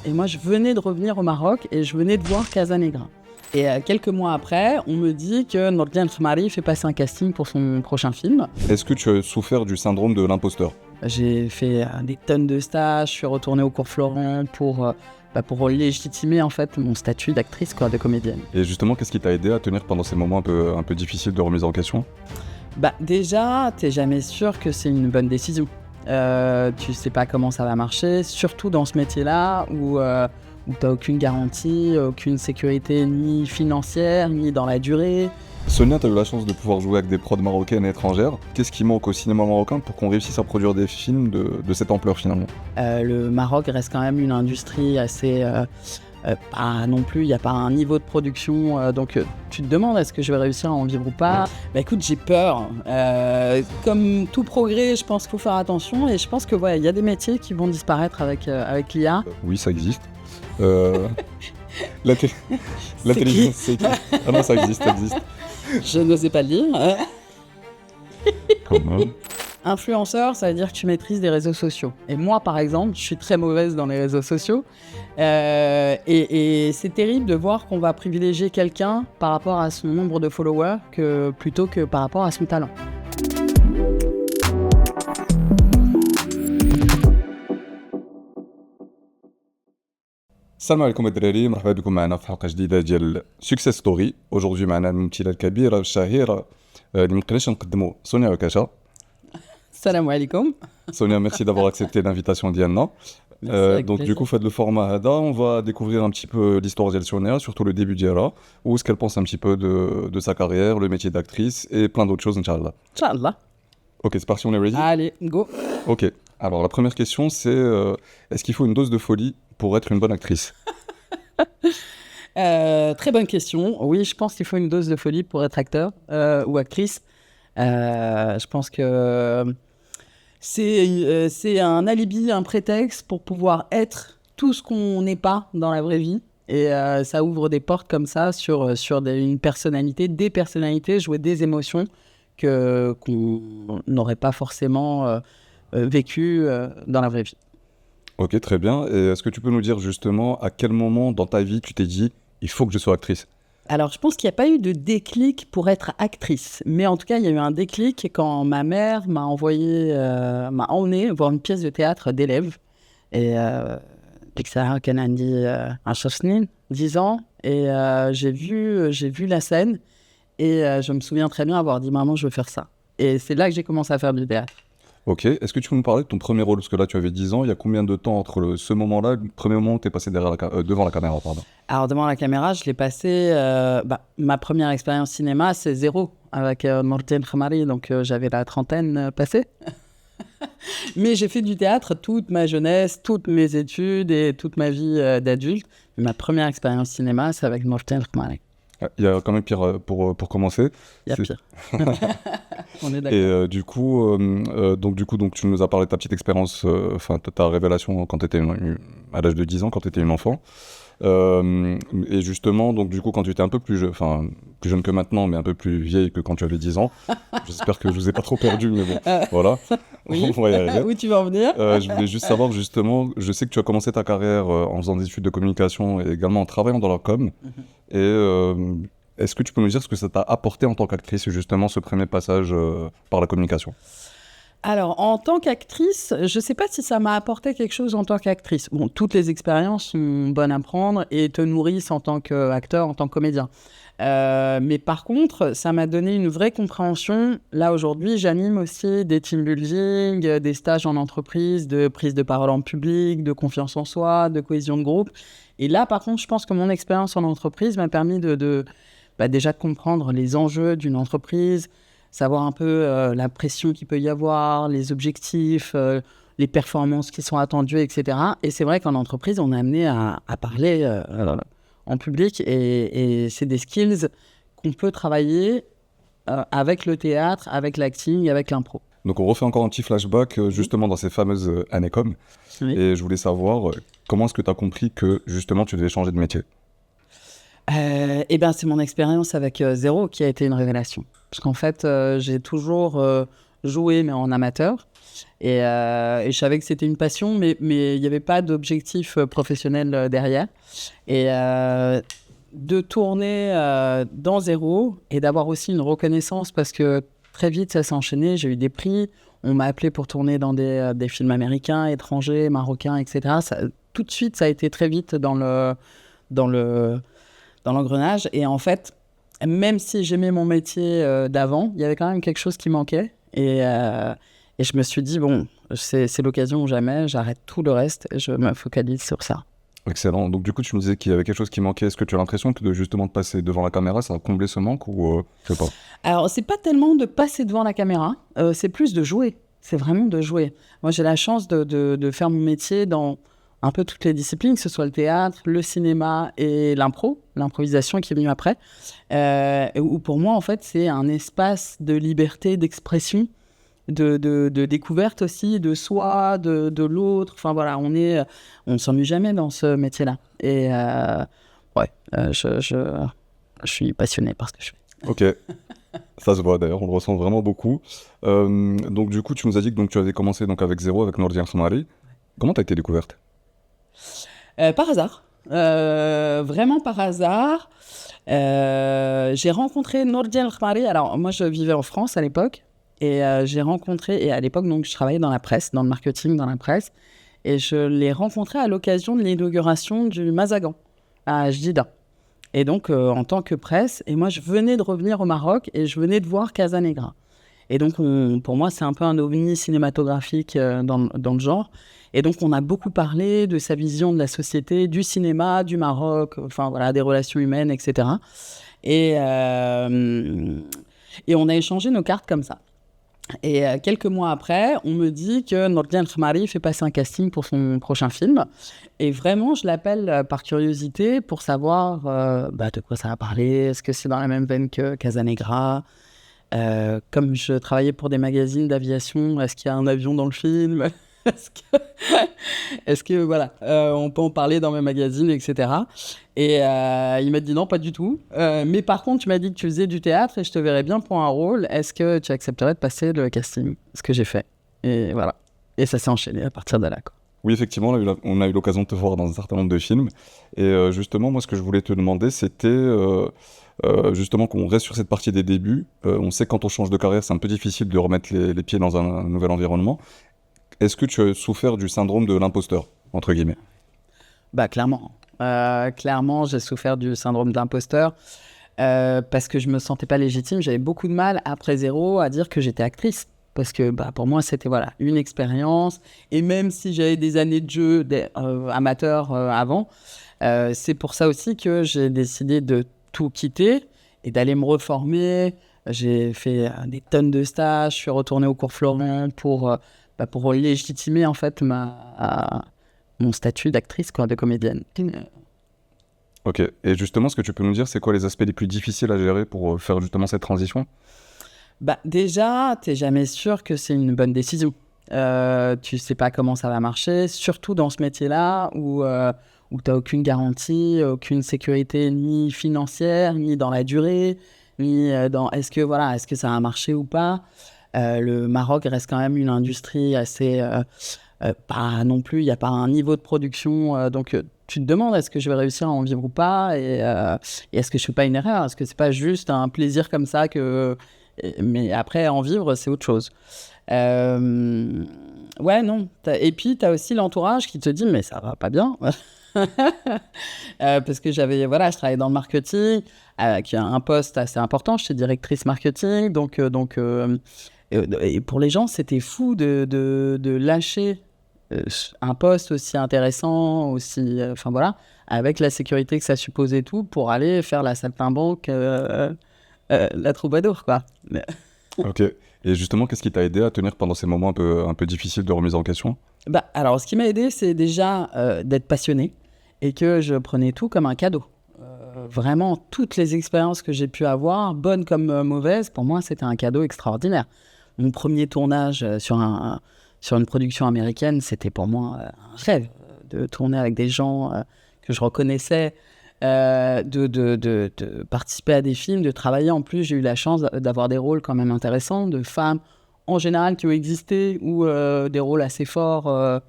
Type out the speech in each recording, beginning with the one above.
et moi je venais de revenir au Maroc et je venais de voir Casanegra. Et quelques mois après, on me dit que Nordine Khmari fait passer un casting pour son prochain film. Est-ce que tu as souffert du syndrome de l'imposteur ? J'ai fait des tonnes de stages, je suis retournée au cours Florent pour légitimer en fait mon statut d'actrice, quoi, de comédienne. Et justement, qu'est-ce qui t'a aidé à tenir pendant ces moments un peu difficiles de remise en question ? Déjà, t'es jamais sûr que c'est une bonne décision. Tu sais pas comment ça va marcher, surtout dans ce métier-là où t'as aucune garantie, aucune sécurité ni financière, ni dans la durée. Sonia, t'as eu la chance de pouvoir jouer avec des prods marocaines et étrangères. Qu'est-ce qui manque au cinéma marocain pour qu'on réussisse à produire des films de cette ampleur finalement ? Le Maroc reste quand même une industrie assez... pas non plus, il n'y a pas un niveau de production, donc tu te demandes est-ce que je vais réussir à en vivre ou pas. Écoute, j'ai peur. Comme tout progrès, je pense qu'il faut faire attention et je pense que il y a des métiers qui vont disparaître avec l'IA. Oui, ça existe. L'intelligence, c'est qui ? Ah non, ça existe. Je n'osais pas le dire. Quand même. Influenceur, ça veut dire que tu maîtrises des réseaux sociaux. Et moi, par exemple, je suis très mauvaise dans les réseaux sociaux. Et c'est terrible de voir qu'on va privilégier quelqu'un par rapport à son nombre de followers plutôt que par rapport à son talent. السلام عليكم الدراري، مرحبا بكم معنا في حلقه جديده ديال سكسيس ستوري. اوجوردي معنا الممثله الكبيره الشهيره اللي مقدرناش نقدموا سونيا عكاشه. Salam alaikum. Sonia, merci d'avoir accepté l'invitation d'Yanna. Donc du coup, faites le format Hada, on va découvrir un petit peu l'histoire de Sonia, surtout le début d'Yara, où ce qu'elle pense un petit peu de sa carrière, le métier d'actrice et plein d'autres choses, Inch'Allah. Inch'Allah. Ok, c'est parti, on est ready ? Allez, go. Ok, alors la première question c'est, est-ce qu'il faut une dose de folie pour être une bonne actrice ? Très bonne question. Oui, je pense qu'il faut une dose de folie pour être acteur ou actrice. Je pense que c'est un alibi, un prétexte pour pouvoir être tout ce qu'on n'est pas dans la vraie vie. Et ça ouvre des portes comme ça sur une personnalité, des personnalités, jouer des émotions qu'on n'aurait pas forcément vécues dans la vraie vie. Ok, très bien. Et est-ce que tu peux nous dire justement à quel moment dans ta vie tu t'es dit « il faut que je sois actrice » ? Alors, je pense qu'il n'y a pas eu de déclic pour être actrice. Mais en tout cas, il y a eu un déclic quand ma mère m'a emmené voir une pièce de théâtre d'élèves. Et Pixar, Kanandi, 10 ans. Et j'ai vu la scène. Et je me souviens très bien avoir dit « Maman, je veux faire ça ». Et c'est là que j'ai commencé à faire du théâtre. Ok, est-ce que tu peux nous parler de ton premier rôle ? Parce que là, tu avais 10 ans, il y a combien de temps entre ce moment-là et le premier moment où tu es passé devant la caméra, pardon ? Alors, devant la caméra, je l'ai passé... ma première expérience cinéma, c'est 0, avec Nordine Khmari, donc j'avais la trentaine passée. Mais j'ai fait du théâtre toute ma jeunesse, toutes mes études et toute ma vie d'adulte. Ma première expérience cinéma, c'est avec Nordine Khmari. Il y a quand même pire pour commencer. Il y a pire. On est d'accord. Et du coup, tu nous as parlé de ta petite expérience, ta révélation quand tu étais à l'âge de 10 ans, quand tu étais une enfant. Et justement, donc du coup, quand tu étais un peu plus jeune que maintenant, mais un peu plus vieille que quand tu avais 10 ans, j'espère que je vous ai pas trop perdu, mais bon, voilà. Oui. On va y arriver. Où tu vas en venir ? Je voulais juste savoir, justement, je sais que tu as commencé ta carrière en faisant des études de communication et également en travaillant dans la com. Et est-ce que tu peux nous dire ce que ça t'a apporté en tant qu'actrice, justement, ce premier passage par la communication ? Alors, en tant qu'actrice, je ne sais pas si ça m'a apporté quelque chose en tant qu'actrice. Bon, toutes les expériences sont bonnes à prendre et te nourrissent en tant qu'acteur, en tant que comédien. Mais par contre, ça m'a donné une vraie compréhension. Là, aujourd'hui, j'anime aussi des team building, des stages en entreprise, de prise de parole en public, de confiance en soi, de cohésion de groupe. Et là, par contre, je pense que mon expérience en entreprise m'a permis déjà de comprendre les enjeux d'une entreprise, savoir un peu la pression qu'il peut y avoir, les objectifs, les performances qui sont attendues, etc. Et c'est vrai qu'en entreprise, on est amené à parler en public et c'est des skills qu'on peut travailler avec le théâtre, avec l'acting, avec l'impro. Donc on refait encore un petit flashback justement dans ces fameuses années com. Oui. Et je voulais savoir comment est-ce que tu as compris que justement tu devais changer de métier ? C'est mon expérience avec 0 qui a été une révélation. Parce qu'en fait, j'ai toujours joué, mais en amateur. Et je savais que c'était une passion, mais il n'y avait pas d'objectif professionnel derrière. Et de tourner dans Zéro et d'avoir aussi une reconnaissance parce que très vite, ça s'est enchaîné. J'ai eu des prix. On m'a appelé pour tourner dans des films américains, étrangers, marocains, etc. Tout de suite, ça a été très vite dans l'engrenage. Et en fait, même si j'aimais mon métier d'avant, il y avait quand même quelque chose qui manquait. Et je me suis dit, bon, c'est l'occasion ou jamais, j'arrête tout le reste et je me focalise sur ça. Excellent. Donc du coup, tu me disais qu'il y avait quelque chose qui manquait. Est-ce que tu as l'impression que justement de passer devant la caméra, ça a comblé ce manque ou je sais pas? Alors, c'est pas tellement de passer devant la caméra, c'est plus de jouer. C'est vraiment de jouer. Moi, j'ai la chance de faire mon métier dans un peu toutes les disciplines, que ce soit le théâtre, le cinéma et l'improvisation qui est venue après. Où pour moi, en fait, c'est un espace de liberté, d'expression, de découverte aussi, de soi, de l'autre. Enfin voilà, on ne s'ennuie jamais dans ce métier-là. Et je suis passionné par ce que je fais. Ok, ça se voit d'ailleurs, on le ressent vraiment beaucoup. Donc du coup, tu nous as dit que donc, tu avais commencé donc, avec Zéro, avec Nourdian Khmari. Comment tu as été découverte? Par hasard. Vraiment par hasard. J'ai rencontré Nourdian Khmari. Alors moi, je vivais en France à l'époque. Et j'ai rencontré, et à l'époque, donc, je travaillais dans la presse, dans le marketing, dans la presse, et je l'ai rencontré à l'occasion de l'inauguration du Mazagan, à Jdida. Et donc, en tant que presse, et moi, je venais de revenir au Maroc, et je venais de voir Casanegra. Et donc, pour moi, c'est un peu un ovni cinématographique dans le genre. Et donc, on a beaucoup parlé de sa vision de la société, du cinéma, du Maroc, enfin, voilà, des relations humaines, etc. Et on a échangé nos cartes comme ça. Et quelques mois après, on me dit que Nourdian Khmari fait passer un casting pour son prochain film. Et vraiment, je l'appelle par curiosité pour savoir de quoi ça va parler. Est-ce que c'est dans la même veine que Casanegra? Comme je travaillais pour des magazines d'aviation, est-ce qu'il y a un avion dans le film? Est-ce que voilà, on peut en parler dans mes magazines, etc. Et il m'a dit non, pas du tout. Mais par contre, tu m'as dit que tu faisais du théâtre et je te verrais bien pour un rôle. Est-ce que tu accepterais de passer le casting? Ce que j'ai fait. Et voilà. Et ça s'est enchaîné à partir de là, quoi. Oui, effectivement, on a eu l'occasion de te voir dans un certain nombre de films. Et justement, moi, ce que je voulais te demander, c'était justement qu'on reste sur cette partie des débuts. On sait que quand on change de carrière, c'est un peu difficile de remettre les pieds dans un nouvel environnement. Est-ce que tu as souffert du syndrome de l'imposteur, entre guillemets? Bah, clairement. Clairement, j'ai souffert du syndrome d'imposteur parce que je me sentais pas légitime. J'avais beaucoup de mal, après Zéro, à dire que j'étais actrice. Parce que pour moi, c'était voilà, une expérience. Et même si j'avais des années de jeu amateur avant, c'est pour ça aussi que j'ai décidé de tout quitter et d'aller me reformer. J'ai fait des tonnes de stages. Je suis retourné au cours Florent pour légitimer en fait mon statut d'actrice, quoi, de comédienne. Ok, et justement, ce que tu peux nous dire, c'est quoi les aspects les plus difficiles à gérer pour faire justement cette transition? Déjà, t'es jamais sûr que c'est une bonne décision. Tu sais pas comment ça va marcher, surtout dans ce métier-là où t'as aucune garantie, aucune sécurité ni financière, ni dans la durée, ni dans est-ce que ça va marcher ou pas. Le Maroc reste quand même une industrie assez... pas non plus, il n'y a pas un niveau de production. Donc, tu te demandes est-ce que je vais réussir à en vivre ou pas et est-ce que je ne fais pas une erreur? Est-ce que ce n'est pas juste un plaisir comme ça mais après, en vivre, c'est autre chose. Ouais, non. Et puis, tu as aussi l'entourage qui te dit mais ça va pas bien. Parce que je travaillais dans le marketing, qui a un poste assez important. J'étais directrice marketing, et pour les gens, c'était fou de lâcher un poste aussi intéressant, aussi, avec la sécurité que ça supposait tout, pour aller faire la saltimbanque, la troubadour, quoi. Ok. Et justement, qu'est-ce qui t'a aidé à tenir pendant ces moments un peu difficiles de remise en question? Alors, ce qui m'a aidé, c'est déjà d'être passionné et que je prenais tout comme un cadeau. Vraiment, toutes les expériences que j'ai pu avoir, bonnes comme mauvaises, pour moi, c'était un cadeau extraordinaire. Mon premier tournage sur une production américaine, c'était pour moi un rêve de tourner avec des gens que je reconnaissais, de participer à des films, de travailler. En plus, j'ai eu la chance d'avoir des rôles quand même intéressants, de femmes en général qui ont existé ou des rôles assez forts.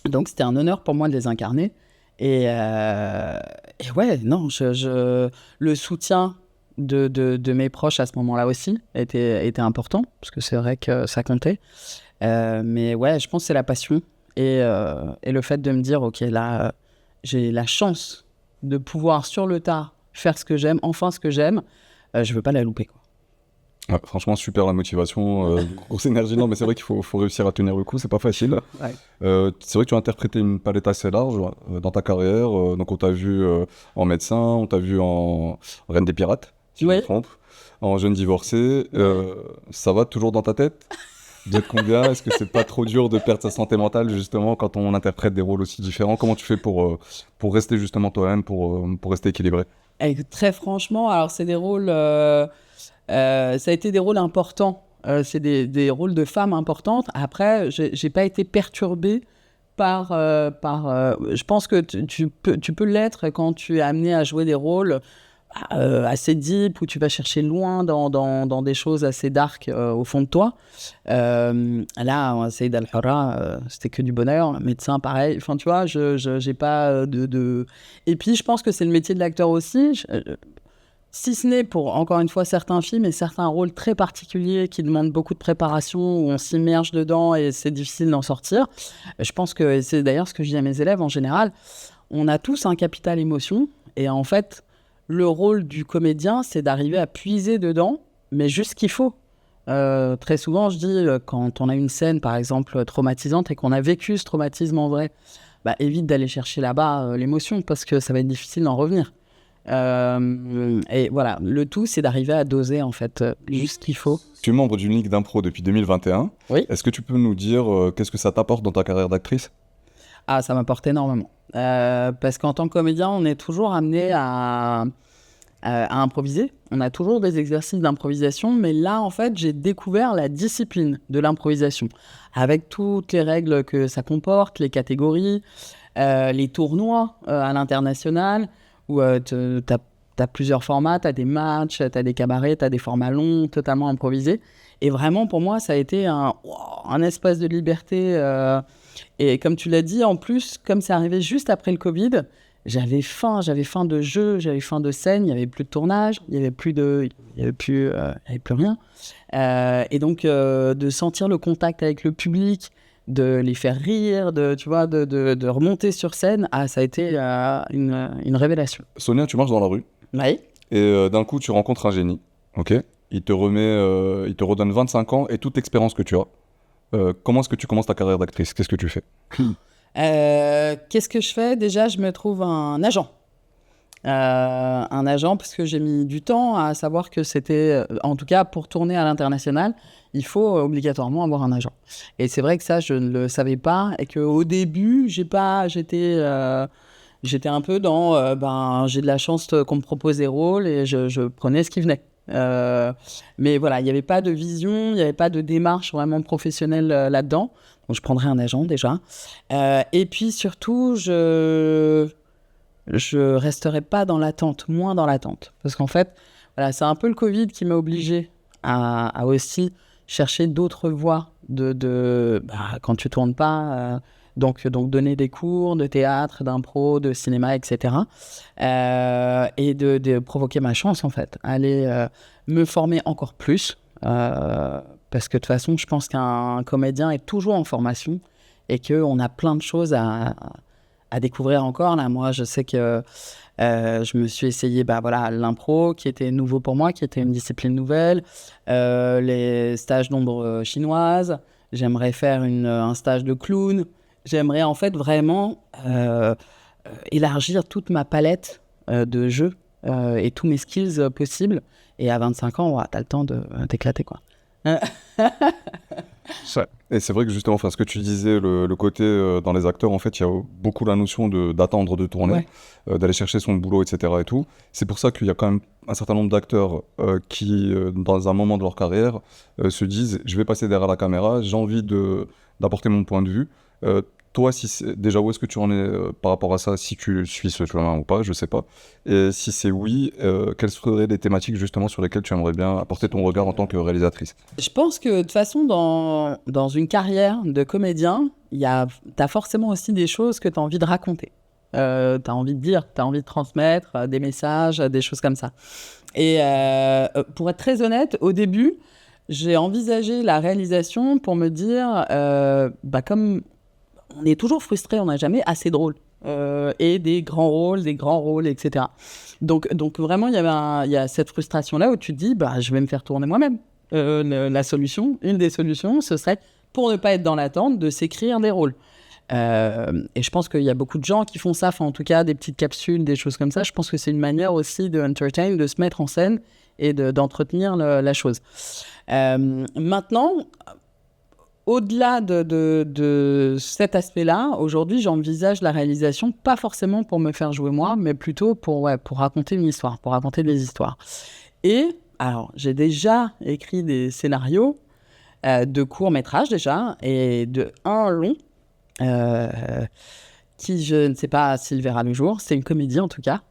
Donc c'était un honneur pour moi de les incarner. Et ouais, non, le soutien de mes proches à ce moment-là aussi était important, parce que c'est vrai que ça comptait. Mais ouais, je pense que c'est la passion et le fait de me dire, ok, là, j'ai la chance de pouvoir sur le tas faire ce que j'aime, enfin ce que j'aime, je veux pas la louper, quoi. Ouais, franchement, super la motivation, grosse énergie. Non, mais c'est vrai qu'il faut réussir à tenir le coup, c'est pas facile. Ouais. C'est vrai que tu as interprété une palette assez large dans ta carrière. Donc, on t'a vu en médecin, on t'a vu en Reine des Pirates, si je me trompe, en jeune divorcé. Ça va toujours dans ta tête? Vous êtes combien? Est-ce que c'est pas trop dur de perdre sa santé mentale, justement, quand on interprète des rôles aussi différents? Comment tu fais pour rester justement toi-même, pour rester équilibré? Et très franchement, alors c'est des rôles... ça a été des rôles importants. C'est des rôles de femmes importantes. Après, j'ai pas été perturbée par... je pense que tu peux l'être quand tu es amené à jouer des rôles assez deep, où tu vas chercher loin dans des choses assez dark au fond de toi. Là, Saïd Al-Hurra, c'était que du bonheur. Médecin, pareil. Enfin, tu vois, j'ai pas de... Et puis, je pense que c'est le métier de l'acteur aussi. Si ce n'est pour, encore une fois, certains films et certains rôles très particuliers qui demandent beaucoup de préparation, où on s'immerge dedans et c'est difficile d'en sortir. Je pense que, et c'est d'ailleurs ce que je dis à mes élèves en général, on a tous un capital émotion. Et en fait, le rôle du comédien, c'est d'arriver à puiser dedans, mais juste ce qu'il faut. Très souvent, je dis, quand on a une scène, par exemple, traumatisante et qu'on a vécu ce traumatisme en vrai, bah, évite d'aller chercher là-bas l'émotion parce que ça va être difficile d'en revenir. Et voilà, le tout, c'est d'arriver à doser, en fait, juste ce qu'il faut. Tu es membre d'une ligue d'impro depuis 2021. Oui. Est-ce que tu peux nous dire qu'est-ce que ça t'apporte dans ta carrière d'actrice? Ah, ça m'apporte énormément. Parce qu'en tant que comédien, on est toujours amené à improviser. On a toujours des exercices d'improvisation, mais là, en fait, j'ai découvert la discipline de l'improvisation, avec toutes les règles que ça comporte, les catégories, les tournois à l'international, où t'as plusieurs formats, t'as des matchs, t'as des cabarets, t'as des formats longs, totalement improvisés. Et vraiment, pour moi, ça a été un espace de liberté. Et comme tu l'as dit, en plus, comme c'est arrivé juste après le Covid, j'avais faim de jeu, j'avais faim de scène, il n'y avait plus de tournage, il n'y avait plus rien. Et donc, de sentir le contact avec le public, de les faire rire, de remonter sur scène, ça a été une révélation. Sonia, tu marches dans la rue. Oui. Et d'un coup, tu rencontres un génie. Ok. Il te redonne 25 ans et toute l'expérience que tu as. Comment est-ce que tu commences ta carrière d'actrice? Qu'est-ce que tu fais? Qu'est-ce que je fais? Déjà, je me trouve un agent. Un agent, parce que j'ai mis du temps à savoir que c'était, en tout cas pour tourner à l'international, il faut obligatoirement avoir un agent. Et c'est vrai que ça, je ne le savais pas, et qu'au début, j'étais un peu dans, j'ai de la chance qu'on me propose des rôles, et je prenais ce qui venait. Mais voilà, il n'y avait pas de vision, il n'y avait pas de démarche vraiment professionnelle là-dedans. Donc je prendrais un agent déjà. Et puis surtout, je resterai pas dans l'attente, moins dans l'attente. Parce qu'en fait, voilà, c'est un peu le Covid qui m'a obligé à aussi chercher d'autres voies quand tu tournes pas. Donc donner des cours de théâtre, d'impro, de cinéma, etc. Et de provoquer ma chance, en fait. Aller me former encore plus. Parce que de toute façon, je pense qu'un comédien est toujours en formation et qu'on a plein de choses à découvrir encore. Là, moi, je sais que je me suis essayé l'impro, qui était nouveau pour moi, qui était une discipline nouvelle, les stages d'ombre chinoise. J'aimerais faire un stage de clown. J'aimerais en fait vraiment élargir toute ma palette de jeux et tous mes skills possibles. Et à 25 ans, t'as le temps de t'éclater, quoi. Et c'est vrai que justement, ce que tu disais, le côté dans les acteurs, en fait, il y a beaucoup la notion d'attendre de tourner, d'aller chercher son boulot, etc. et tout. C'est pour ça qu'il y a quand même un certain nombre d'acteurs qui, dans un moment de leur carrière, se disent « je vais passer derrière la caméra, j'ai envie d'apporter mon point de vue ». toi, déjà, où est-ce que tu en es par rapport à ça, si tu suis ce chemin ou pas, je sais pas. Et si c'est oui, quelles seraient les thématiques justement sur lesquelles tu aimerais bien apporter ton regard en tant que réalisatrice? Je pense que de toute façon, dans une carrière de comédien, t'as forcément aussi des choses que t'as envie de raconter. T'as envie de dire, t'as envie de transmettre des messages, des choses comme ça. Et pour être très honnête, au début, j'ai envisagé la réalisation pour me dire, comme on est toujours frustré, on n'a jamais assez de rôles. Et des grands rôles, etc. Donc vraiment, il y a cette frustration-là où tu te dis, je vais me faire tourner moi-même. Une des solutions, ce serait, pour ne pas être dans l'attente, de s'écrire des rôles. Et je pense qu'il y a beaucoup de gens qui font ça, en tout cas des petites capsules, des choses comme ça. Je pense que c'est une manière aussi de entertain, de se mettre en scène et d'entretenir la chose. Maintenant, au-delà de cet aspect-là, aujourd'hui, j'envisage la réalisation pas forcément pour me faire jouer moi, mais plutôt pour raconter une histoire, pour raconter des histoires. Et alors, j'ai déjà écrit des scénarios de courts-métrages déjà, et de un long, qui, je ne sais pas s'il verra le jour, c'est une comédie en tout cas.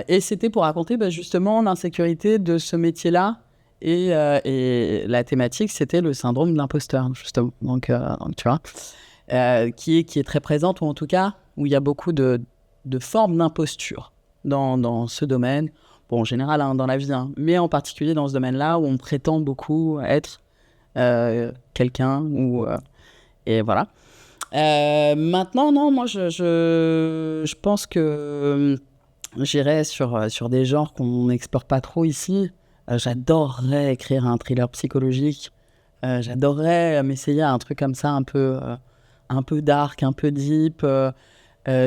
Et c'était pour raconter justement l'insécurité de ce métier-là. Et la thématique, c'était le syndrome de l'imposteur, justement. Donc tu vois, qui est très présente, ou en tout cas, où il y a beaucoup de formes d'imposture dans ce domaine. Bon, en général, dans la vie, mais en particulier dans ce domaine-là, où on prétend beaucoup être quelqu'un, et voilà. Maintenant, non, moi, je pense que j'irais sur des genres qu'on n'explore pas trop ici. J'adorerais écrire un thriller psychologique. J'adorerais m'essayer à un truc comme ça, un peu dark, un peu deep,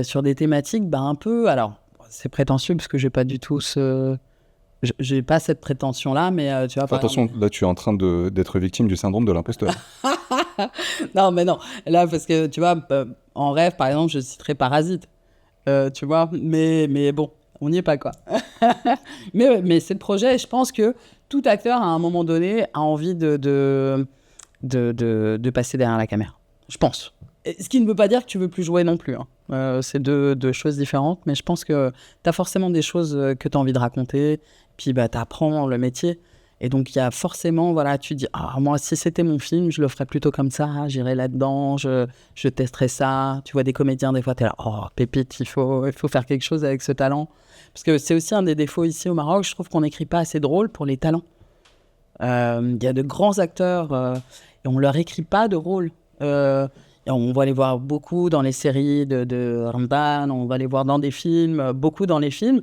sur des thématiques, un peu... Alors, c'est prétentieux parce que j'ai pas du tout j'ai pas cette prétention-là, mais tu vois... Attention, là, tu es en train d'être victime du syndrome de l'imposteur. Non, mais non. Là, parce que, tu vois, en rêve, par exemple, je citerai Parasite. Tu vois, mais bon, on n'y est pas, quoi. mais c'est le projet, et je pense que tout acteur, à un moment donné, a envie de passer derrière la caméra. Je pense. Et ce qui ne veut pas dire que tu veux plus jouer non plus. C'est deux choses différentes, mais je pense que tu as forcément des choses que tu as envie de raconter, puis tu apprends le métier. Et donc, il y a forcément, voilà, tu dis, moi, si c'était mon film, je le ferais plutôt comme ça, j'irais là-dedans, je testerais ça. Tu vois des comédiens, des fois, t'es là, pépite, il faut faire quelque chose avec ce talent. Parce que c'est aussi un des défauts ici au Maroc, je trouve qu'on n'écrit pas assez de rôles pour les talents. Il y a de grands acteurs, et on ne leur écrit pas de rôle. Et on va les voir beaucoup dans les séries de Ramadan, on va les voir dans des films, beaucoup dans les films,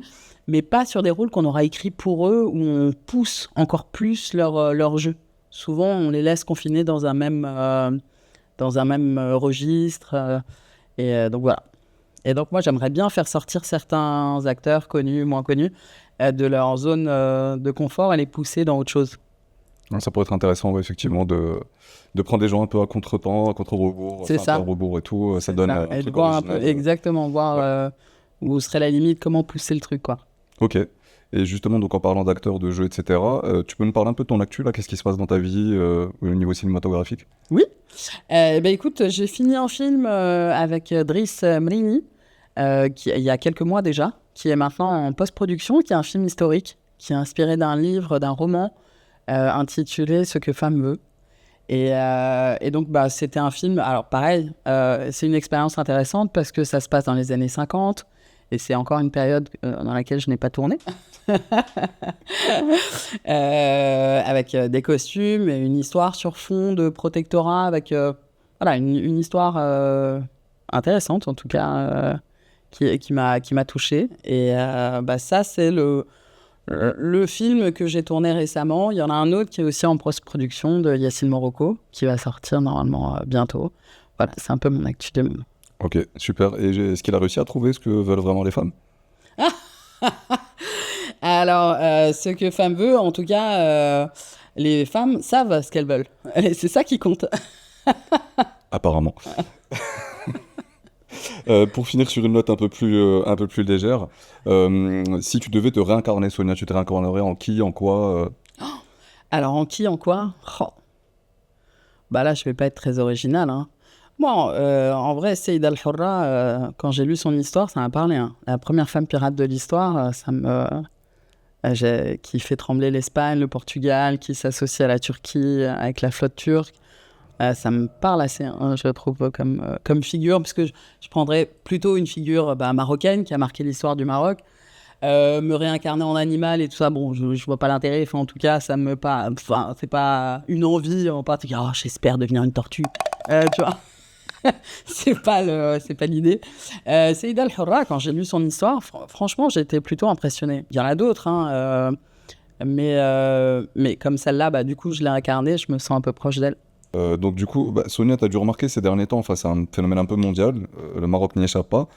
mais pas sur des rôles qu'on aura écrits pour eux, où on pousse encore plus leur jeu. Souvent, on les laisse confinés dans un même registre. Donc voilà. Et donc moi, j'aimerais bien faire sortir certains acteurs connus, moins connus, de leur zone de confort et les pousser dans autre chose. Ça pourrait être intéressant, effectivement, de prendre des gens un peu à contre-temps, à contre-rebours, c'est ça. Un peu rebours et tout. Ça donne un truc original. Exactement, voir où serait la limite, comment pousser le truc, quoi. Ok. Et justement, donc en parlant d'acteurs, de jeux, etc., tu peux nous parler un peu de ton actu, là? Qu'est-ce qui se passe dans ta vie au niveau cinématographique? Oui. Écoute, j'ai fini un film avec Driss Mrini, il y a quelques mois déjà, qui est maintenant en post-production, qui est un film historique, qui est inspiré d'un livre, d'un roman intitulé « Ce que femme veut ». Et donc, c'était un film... Alors, pareil, c'est une expérience intéressante parce que ça se passe dans les années 50, et c'est encore une période dans laquelle je n'ai pas tourné. Avec des costumes et une histoire sur fond de protectorat, avec une histoire intéressante, en tout cas, qui m'a touché. Et ça, c'est le film que j'ai tourné récemment. Il y en a un autre qui est aussi en post-production de Yacine Morocco, qui va sortir normalement bientôt. Voilà, c'est un peu mon actu de... Ok, super. Et est-ce qu'il a réussi à trouver ce que veulent vraiment les femmes? Alors, ce que femme veut, en tout cas, les femmes savent ce qu'elles veulent. Et c'est ça qui compte. Apparemment. Pour finir sur une note un peu plus légère, si tu devais te réincarner, Sonia, tu te réincarnerais en qui, en quoi Alors, en qui, en quoi? Là, je vais pas être très original, hein. Bon, en vrai, Saïd Al-Hurra, quand j'ai lu son histoire, ça m'a parlé, hein. La première femme pirate de l'histoire, qui fait trembler l'Espagne, le Portugal, qui s'associe à la Turquie avec la flotte turque. Ça me parle assez, hein, je trouve, comme figure, parce que je prendrais plutôt une figure marocaine qui a marqué l'histoire du Maroc. Me réincarner en animal et tout ça, bon, je vois pas l'intérêt. Enfin, en tout cas, ça me pas. Enfin, c'est pas une envie en particulier. Oh, j'espère devenir une tortue. Tu vois, c'est pas l'idée. Saïd Al-Hurra, quand j'ai lu son histoire, franchement, j'étais plutôt impressionné. Il y en a d'autres, hein, mais comme celle-là, du coup, je l'ai incarnée, je me sens un peu proche d'elle. Donc du coup, Sonia, tu as dû remarquer ces derniers temps, enfin c'est un phénomène un peu mondial, le Maroc n'y échappe pas,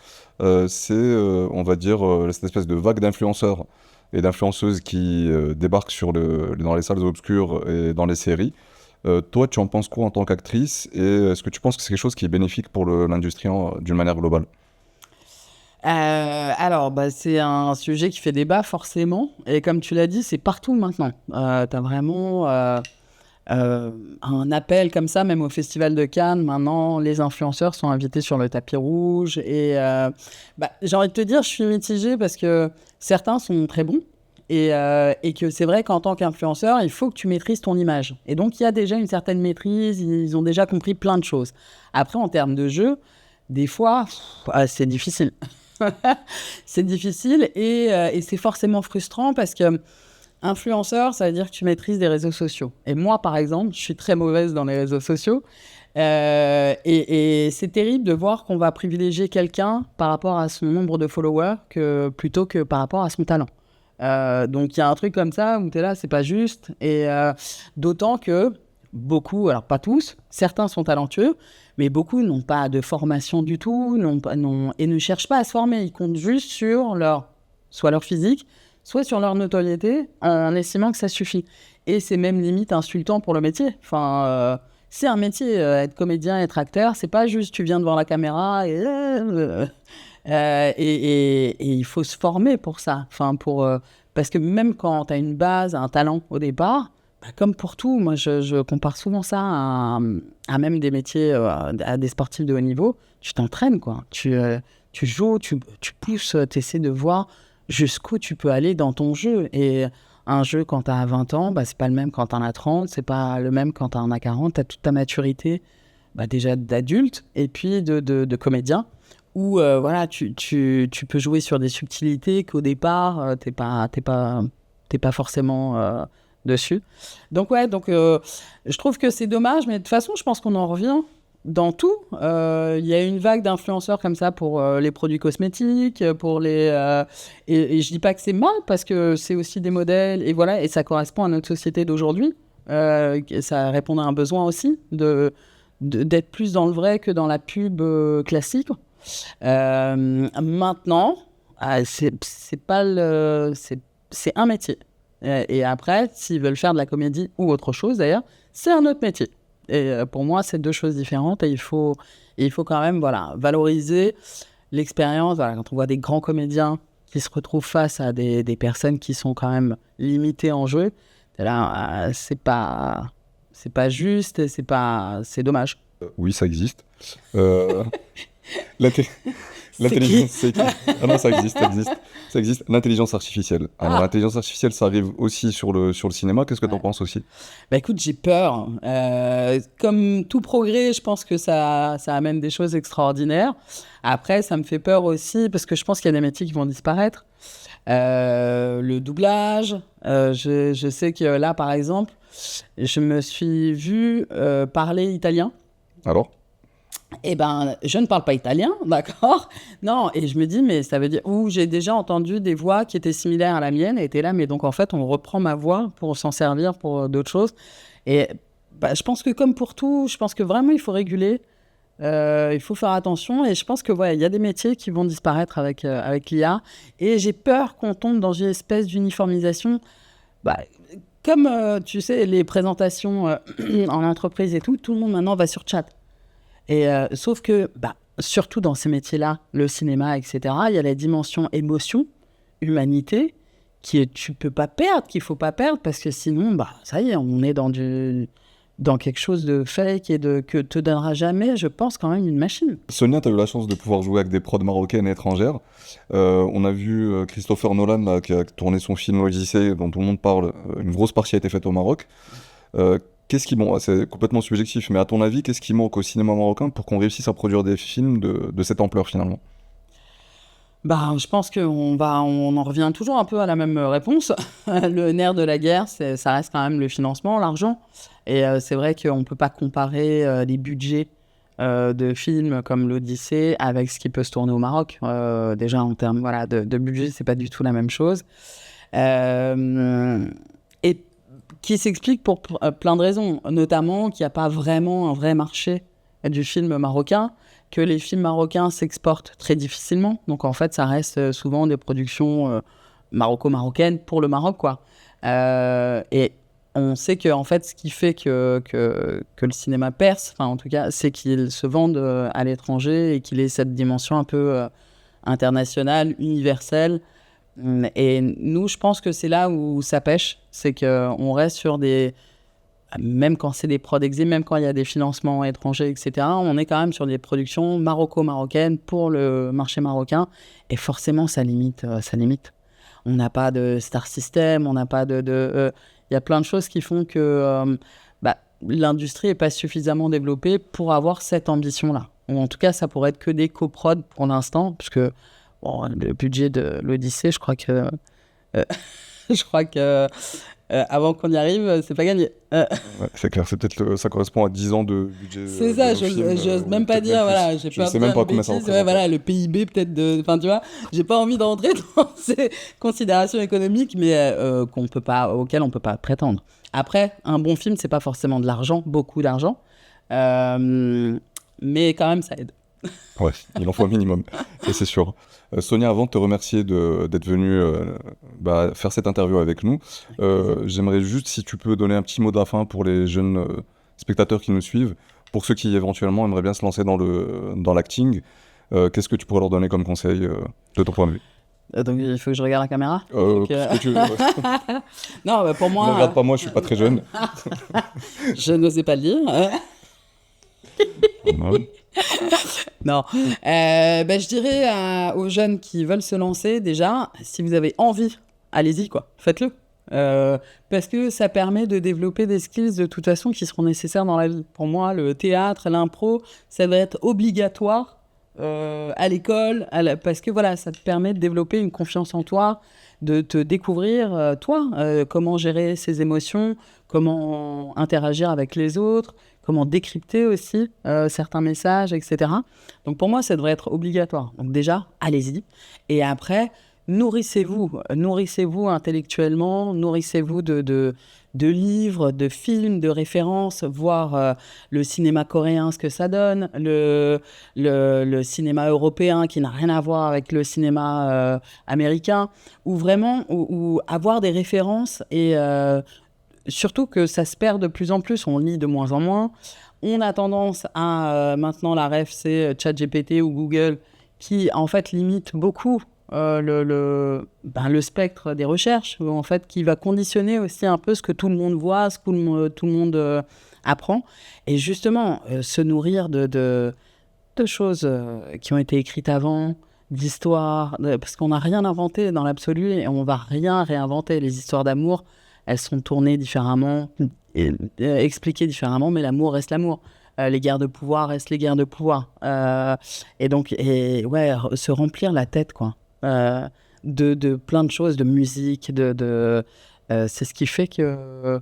on va dire, cette espèce de vague d'influenceurs et d'influenceuses qui débarquent dans les salles obscures et dans les séries. Toi, tu en penses quoi en tant qu'actrice et est-ce que tu penses que c'est quelque chose qui est bénéfique pour l'industrie d'une manière globale? Alors, c'est un sujet qui fait débat forcément, et comme tu l'as dit, c'est partout maintenant. T'as vraiment un appel comme ça, même au Festival de Cannes. Maintenant, les influenceurs sont invités sur le tapis rouge. Et j'ai envie de te dire, je suis mitigée parce que certains sont très bons. Et que c'est vrai qu'en tant qu'influenceur, il faut que tu maîtrises ton image. Et donc, il y a déjà une certaine maîtrise, ils ont déjà compris plein de choses. Après, en termes de jeu, des fois, c'est difficile. C'est difficile et c'est forcément frustrant parce que influenceur, ça veut dire que tu maîtrises des réseaux sociaux. Et moi, par exemple, je suis très mauvaise dans les réseaux sociaux. Et c'est terrible de voir qu'on va privilégier quelqu'un par rapport à son nombre de followers plutôt que par rapport à son talent. Donc, il y a un truc comme ça où tu es là, c'est pas juste. Et d'autant que beaucoup, alors pas tous, certains sont talentueux, mais beaucoup n'ont pas de formation du tout et ne cherchent pas à se former. Ils comptent juste sur soit leur physique, soit sur leur notoriété, en estimant que ça suffit. Et c'est même limite insultant pour le métier. Enfin, c'est un métier, être comédien, être acteur, c'est pas juste tu viens devant la caméra et il faut se former pour ça. Enfin, parce que même quand tu as une base, un talent au départ, comme pour tout, moi je compare souvent ça à même des métiers, à des sportifs de haut niveau. Tu t'entraînes, quoi. Tu joues, tu pousses, tu essaies de voir jusqu'où tu peux aller dans ton jeu. Et un jeu, quand tu as 20 ans, c'est pas le même quand tu en as 30, c'est pas le même quand tu en as 40. Tu as toute ta maturité, déjà d'adulte, et puis de comédien, où voilà, tu peux jouer sur des subtilités qu'au départ, t'es pas forcément dessus. Donc, ouais, je trouve que c'est dommage, mais de toute façon, je pense qu'on en revient dans tout. Il y a une vague d'influenceurs comme ça pour les produits cosmétiques, et je dis pas que c'est mal parce que c'est aussi des modèles et voilà, et ça correspond à notre société d'aujourd'hui. Ça répond à un besoin aussi d'être plus dans le vrai que dans la pub classique. Maintenant, c'est un métier. Et après, s'ils veulent faire de la comédie ou autre chose d'ailleurs, c'est un autre métier. Et pour moi, c'est deux choses différentes et il faut quand même valoriser l'expérience. Voilà, quand on voit des grands comédiens qui se retrouvent face à des personnes qui sont quand même limitées en jeu, là, c'est pas juste, c'est dommage. Oui, ça existe. L'inté- L'intelligence, ah non, ça existe, ça existe. L'intelligence artificielle. Alors, l'intelligence artificielle, ça arrive aussi sur le cinéma. Qu'est-ce que tu en penses aussi? Écoute, j'ai peur. Comme tout progrès, je pense que ça amène des choses extraordinaires. Après, ça me fait peur aussi parce que je pense qu'il y a des métiers qui vont disparaître. Le doublage. Je sais que là, par exemple, je me suis vue parler italien. Alors? Je ne parle pas italien, d'accord? Non, et je me dis, mais ça veut dire... Ou j'ai déjà entendu des voix qui étaient similaires à la mienne, et étaient là, mais donc en fait, on reprend ma voix pour s'en servir pour d'autres choses. Et je pense que comme pour tout, je pense que vraiment, il faut réguler, il faut faire attention, et je pense que il y a des métiers qui vont disparaître avec l'IA, et j'ai peur qu'on tombe dans une espèce d'uniformisation. Comme, tu sais, les présentations en entreprise et tout le monde maintenant va sur chat. Et sauf que, surtout dans ces métiers-là, le cinéma, etc., il y a la dimension émotion, humanité, tu peux pas perdre, qu'il faut pas perdre, parce que sinon, ça y est, on est dans dans quelque chose de fake et que te donnera jamais, je pense, quand même une machine. Sonia, tu as eu la chance de pouvoir jouer avec des prods marocaines et étrangères. On a vu Christopher Nolan là, qui a tourné son film L'Odyssée, dont tout le monde parle. Une grosse partie a été faite au Maroc. Qu'est-ce qui manque, c'est complètement subjectif, mais à ton avis, qu'est-ce qui manque au cinéma marocain pour qu'on réussisse à produire des films de cette ampleur finalement? Bah, je pense qu'on en revient toujours un peu à la même réponse. Le nerf de la guerre, ça reste quand même le financement, l'argent. Et c'est vrai qu'on ne peut pas comparer les budgets de films comme l'Odyssée avec ce qui peut se tourner au Maroc. Déjà, en termes de budget, c'est pas du tout la même chose. Et qui s'explique pour plein de raisons, notamment qu'il n'y a pas vraiment un vrai marché du film marocain, que les films marocains s'exportent très difficilement. Donc en fait, ça reste souvent des productions maroco-marocaines pour le Maroc, quoi. Et on sait que en fait, ce qui fait que le cinéma perce, enfin en tout cas, c'est qu'il se vende à l'étranger et qu'il ait cette dimension un peu internationale, universelle. Et nous, je pense que c'est là où ça pêche, c'est qu'on reste sur des... Même quand c'est des prods exim, même quand il y a des financements étrangers, etc., on est quand même sur des productions maroco-marocaines pour le marché marocain. Et forcément, ça limite. On n'a pas de star system, on n'a pas y a plein de choses qui font que l'industrie n'est pas suffisamment développée pour avoir cette ambition-là. Ou en tout cas, ça pourrait être que des coprods pour l'instant, puisque le budget de l'Odyssée, je crois que... avant qu'on y arrive, c'est pas gagné. Ouais, c'est clair, c'est peut-être ça correspond à 10 ans de budget. C'est ça, j'ose même pas dire, voilà, j'ai peur de dire une bêtise, voilà, le PIB peut-être enfin tu vois, j'ai pas envie d'entrer dans ces considérations économiques, mais auxquelles on peut pas prétendre. Après, un bon film, c'est pas forcément de l'argent, beaucoup d'argent, mais quand même ça aide. Ouais, il en faut un minimum, ça c'est sûr. Sonia, avant de te remercier d'être venue faire cette interview avec nous, j'aimerais juste si tu peux donner un petit mot de la fin pour les jeunes spectateurs qui nous suivent, pour ceux qui éventuellement aimeraient bien se lancer dans l'acting, qu'est-ce que tu pourrais leur donner comme conseil de ton point de vue? Donc il faut que je regarde la caméra ce que tu veux. Non, pour moi... Ne regarde pas moi, je suis pas très jeune. Je n'osais pas le dire. Non, je dirais aux jeunes qui veulent se lancer, déjà, si vous avez envie, allez-y, quoi, faites-le. Parce que ça permet de développer des skills de toute façon qui seront nécessaires dans la vie. Pour moi, le théâtre, l'impro, ça doit être obligatoire à l'école, parce que voilà, ça te permet de développer une confiance en toi, de te découvrir toi, comment gérer ses émotions, comment interagir avec les autres, comment décrypter aussi certains messages, etc. Donc pour moi, ça devrait être obligatoire. Donc déjà, allez-y. Et après, nourrissez-vous intellectuellement, nourrissez-vous de livres, de films, de références, voir le cinéma coréen, ce que ça donne, le cinéma européen qui n'a rien à voir avec le cinéma américain, ou vraiment ou avoir des références et... surtout que ça se perd de plus en plus, on lit de moins en moins. On a tendance à, maintenant, la ref, c'est ChatGPT ou Google, qui, en fait, limite beaucoup le spectre des recherches, en fait, qui va conditionner aussi un peu ce que tout le monde voit, ce que tout le monde apprend. Et justement, se nourrir de choses qui ont été écrites avant, d'histoires, parce qu'on n'a rien inventé dans l'absolu et on ne va rien réinventer. Les histoires d'amour, elles sont tournées différemment, expliquées différemment, mais l'amour reste l'amour. Les guerres de pouvoir restent les guerres de pouvoir. Se remplir la tête, quoi, de plein de choses, de musique, c'est ce qui fait que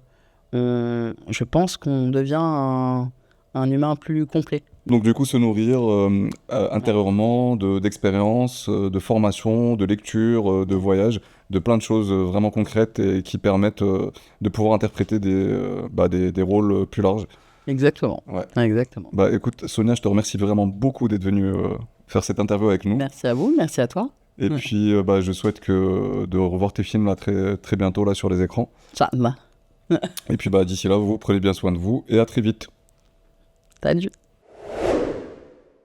je pense qu'on devient un humain plus complet. Donc du coup, se nourrir intérieurement d'expériences, de formation, de lecture, de voyage, de plein de choses vraiment concrètes et qui permettent de pouvoir interpréter des rôles plus larges. Exactement. Ouais. Exactement. Écoute, Sonia, je te remercie vraiment beaucoup d'être venue faire cette interview avec nous. Merci à vous, merci à toi. Et puis, je souhaite de revoir tes films là, très, très bientôt là, sur les écrans. Inch'Allah. Et puis, d'ici là, vous prenez bien soin de vous et à très vite. Salut.